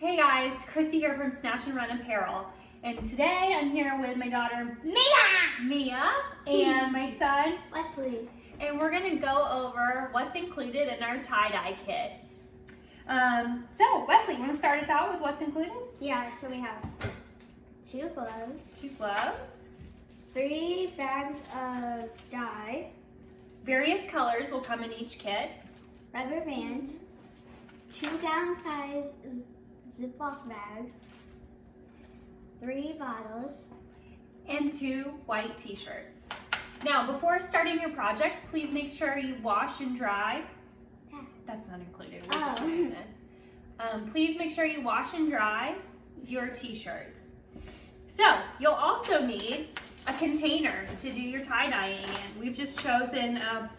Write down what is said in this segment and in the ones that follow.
Hey guys, Christy here from Snatch and Run Apparel. And today I'm here with my daughter Mia and my son Wesley. And we're gonna go over what's included in our tie-dye kit. So Wesley, you wanna start us out with what's included? Yeah, so we have 2 gloves, 2 gloves. 3 bags of dye, Various colors will come in each kit. rubber bands, 2-gallon size Ziploc bag, 3 bottles, and 2 white t-shirts. Now, before starting your project, please make sure you wash and dry. That's not included. We're just doing this. Please make sure you wash and dry your t-shirts. So, you'll also need a container to do your tie-dyeing in. We've just chosen a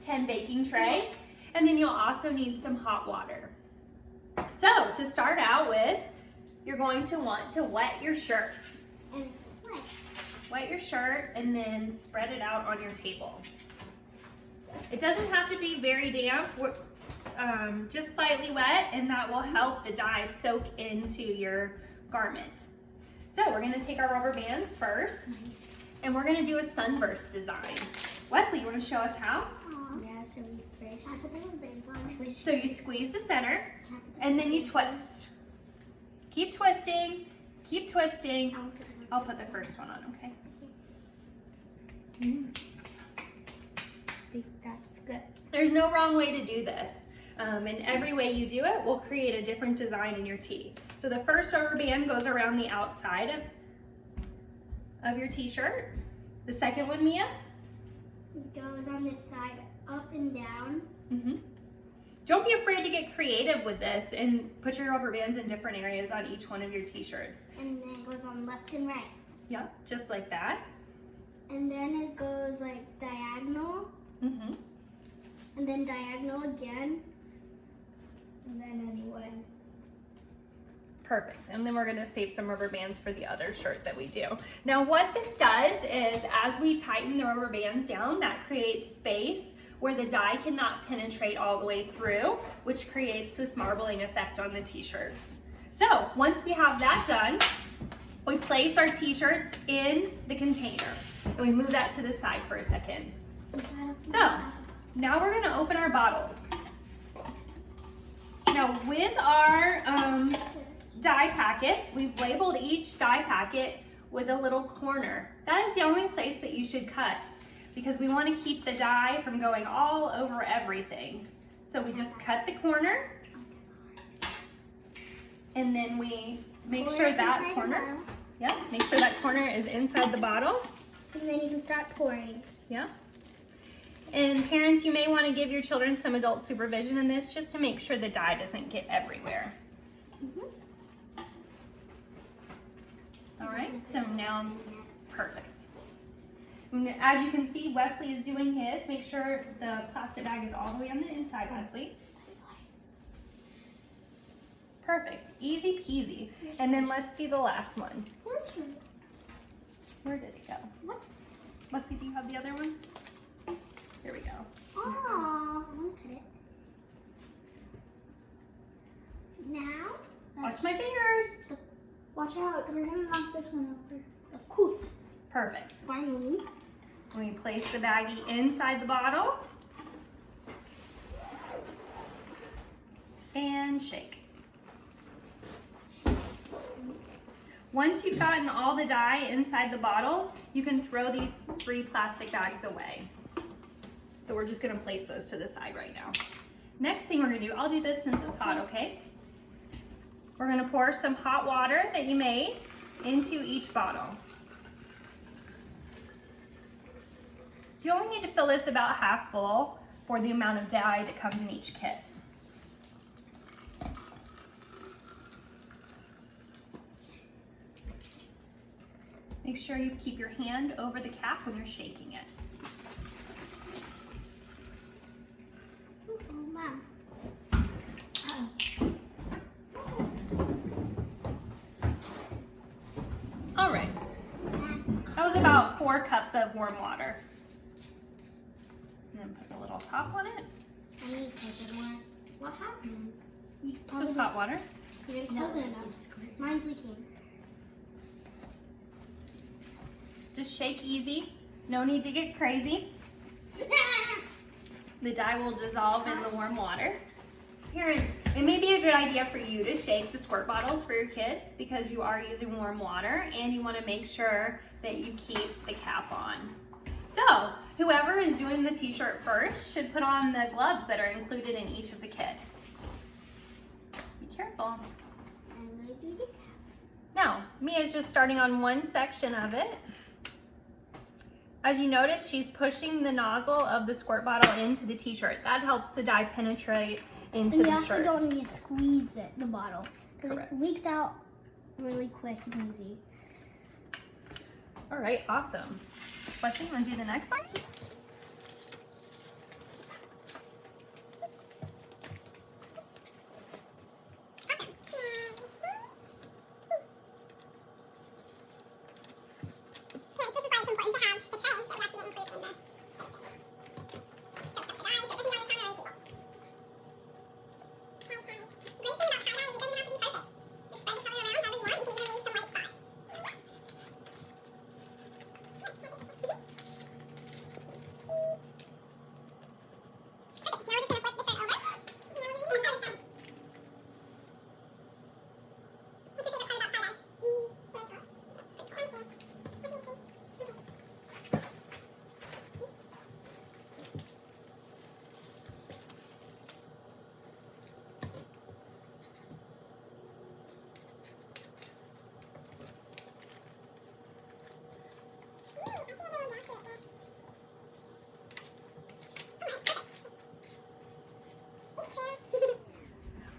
10 baking tray, and then you'll also need some hot water. So, to start out with, you're going to want to wet your shirt. and what? Wet your shirt and then spread it out on your table. It doesn't have to be very damp, just slightly wet, and that will help the dye soak into your garment. So we're gonna take our rubber bands first, and we're gonna do a sunburst design. Wesley, you wanna show us how? Yeah, so we first put the rubber bands on. Twist. So you squeeze the center, and then you twist. Keep twisting, keep twisting. I'll put the first one on, okay? I think that's good. There's no wrong way to do this. And every way you do it will create a different design in your tee. So the first rubber band goes around the outside of your t-shirt. The second one, Mia? It goes on this side, up and down. Don't be afraid to get creative with this and put your rubber bands in different areas on each one of your t-shirts. And then it goes on left and right. Yeah, just like that. And then it goes like diagonal, and then diagonal again, and then anyway. Perfect. And then we're going to save some rubber bands for the other shirt that we do. Now what this does is as we tighten the rubber bands down, that creates space where the dye cannot penetrate all the way through, which creates this marbling effect on the t-shirts. So once we have that done, we place our t-shirts in the container and we move that to the side for a second. So now we're going to open our bottles. Now with our dye packets, we've labeled each dye packet with a little corner. That is the only place that you should cut because we want to keep the dye from going all over everything. So we just cut the corner and then we make sure that corner, make sure that corner is inside the bottle. And then you can start pouring. Yeah. And parents, you may want to give your children some adult supervision in this just to make sure the dye doesn't get everywhere. All right, so now, perfect. And as you can see, Wesley is doing his. Make sure the plastic bag is all the way on the inside, Wesley. Perfect, easy peasy. And then let's do the last one. Where did it go? What? Wesley, do you have the other one? Here we go. Oh, look at it. Now, Watch my fingers. watch out, we're gonna knock this one over. Cool. Perfect. Finally. We place the baggie inside the bottle and shake. Once you've gotten all the dye inside the bottles, you can throw these 3 plastic bags away. So we're just gonna place those to the side right now. Next thing we're gonna do, I'll do this since it's hot, okay? We're gonna pour some hot water that you made into each bottle. You only need to fill this about half full for the amount of dye that comes in each kit. Make sure you keep your hand over the cap when you're shaking it. Oh, Mom. All right, that was about 4 cups of warm water. And then put the little top on it. I need to put more. What happened? Just hot water. You're close enough. Mine's leaking. Just shake easy. No need to get crazy. The dye will dissolve in the warm water. Parents, it may be a good idea for you to shake the squirt bottles for your kids because you are using warm water and you want to make sure that you keep the cap on. So, whoever is doing the t-shirt first should put on the gloves that are included in each of the kits. Be careful. I'm going to do this. Now, Mia's just starting on one section of it. As you notice, she's pushing the nozzle of the squirt bottle into the t-shirt. That helps the dye penetrate into the shirt. You also don't need to squeeze the bottle because Correct. it leaks out really quick and easy. All right, awesome. Wesley, you want to do the next one?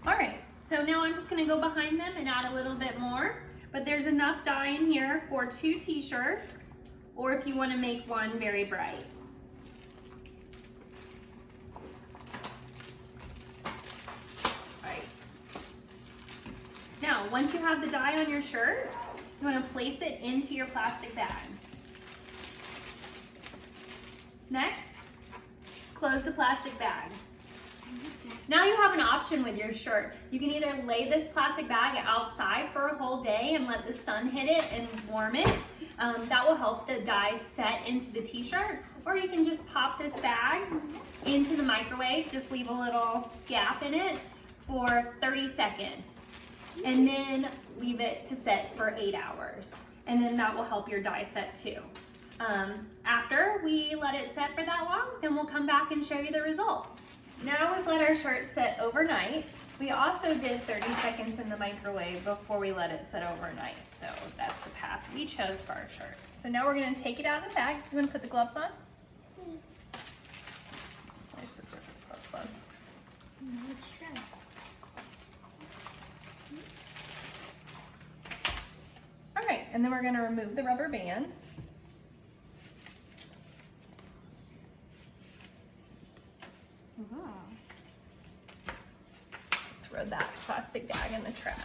All right, so now I'm just gonna go behind them and add a little bit more, but there's enough dye in here for 2 t-shirts, or if you wanna make one very bright. Right. Now, once you have the dye on your shirt, you wanna place it into your plastic bag. Next, close the plastic bag. Now you have an option with your shirt. You can either lay this plastic bag outside for a whole day and let the sun hit it and warm it. That will help the dye set into the t-shirt. Or you can just pop this bag into the microwave, just leave a little gap in it for 30 seconds. And then leave it to set for 8 hours. And then that will help your dye set too. After we let it set for that long, then we'll come back and show you the results. Now we've let our shirt set overnight. We also did 30 seconds in the microwave before we let it set overnight. So that's the path we chose for our shirt. So now we're gonna take it out of the bag. You wanna put the gloves on? There's sister put the gloves on. Nice shirt. All right, and then we're gonna remove the rubber bands. Throw that plastic bag in the trash.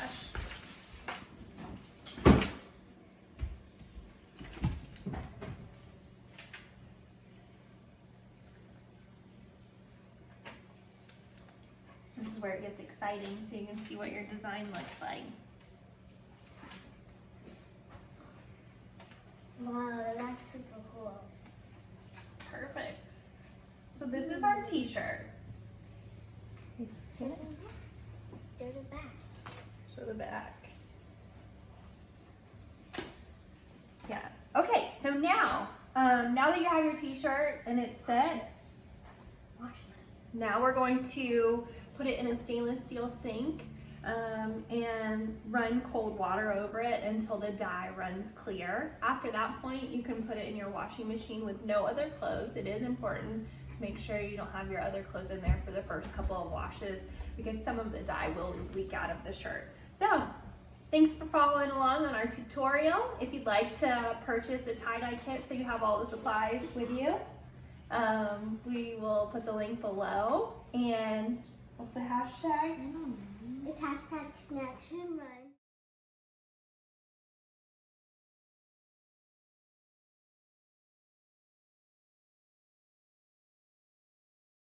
This is where it gets exciting, so you can see what your design looks like. Wow, that's super cool. Perfect. So this is our t-shirt. See it? Show the back. Show the back. Yeah. Okay, so now that you have your t-shirt and it's set, now we're going to put it in a stainless steel sink and run cold water over it until the dye runs clear. After that point, you can put it in your washing machine with no other clothes. It is important to make sure you don't have your other clothes in there for the first couple of washes because some of the dye will leak out of the shirt. So, thanks for following along on our tutorial. If you'd like to purchase a tie-dye kit so you have all the supplies with you, we will put the link below. And what's the hashtag? It's hashtag Snatch and Run.